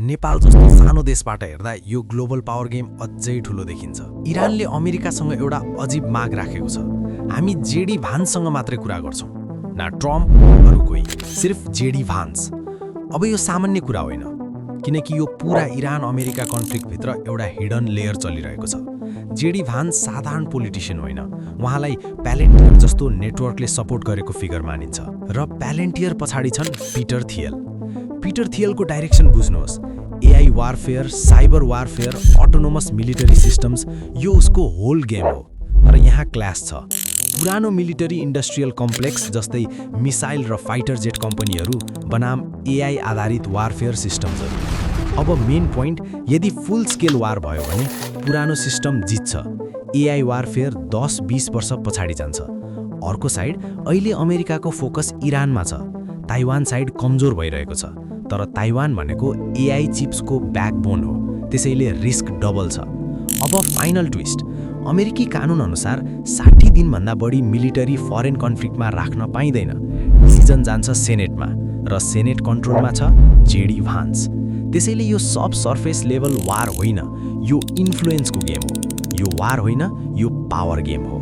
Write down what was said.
नेपाल जस्तो सानो देशबाट हेर्दा यो ग्लोबल पावर गेम अझै ठुलो देखिन्छ। इरानले अमेरिकासँग एउटा अजीब माग राखेको छ। हामी जेडी भान्ससँग मात्रै कुरा गर्छौँ, न ट्रम्प अरू कोही, सिर्फ जेडी भान्स। अब यो सामान्य कुरा होइन, किनकि यो पुरा इरान अमेरिका कन्फ्लिक्टभित्र एउटा हिडन लेयर चलिरहेको छ। जेडी भान्स साधारण पोलिटिसियन होइन, उहाँलाई प्यालेन्टियर जस्तो नेटवर्कले सपोर्ट गरेको फिगर मानिन्छ। र प्यालेन्टियर पछाडि छन् पिटर थियल। पिटर थियलको डाइरेक्सन बुझ्नुहोस्। AI warfare, cyber warfare, autonomous military systems, यो उसको होल गेम हो। तर यहाँ क्ल्यास छ। पुरानो मिलिटरी इन्डस्ट्रियल कम्प्लेक्स जस्तै मिसाइल र फाइटर जेट कम्पनीहरू बनाम एआई आधारित वारफेयर सिस्टम्सहरू। अब मेन पोइन्ट, यदि फुल स्केल वार भयो भने पुरानो सिस्टम जित्छ, एआई वारफेयर 10-20 वर्ष पछाडि जान्छ। अर्को साइड, अहिले अमेरिकाको फोकस इरानमा छ। ताइवान साइड कमजोर भइरहेको छ, तर ताइवान भनेको एआई चिप्सको ब्याकबोन हो, त्यसैले रिस्क डबल छ। अब फाइनल ट्विस्ट, अमेरिकी कानुन अनुसार 60 दिनभन्दा बढी मिलिटरी फरेन कन्फ्लिक्टमा राख्न पाइँदैन। डिसिजन जान्छ सेनेटमा, र सेनेट कन्ट्रोलमा छ जेडी भान्स। त्यसैले यो सब सर्फेस लेभल वार होइन, यो इन्फ्लुएन्सको गेम हो। यो वार होइन, यो पावर गेम हो।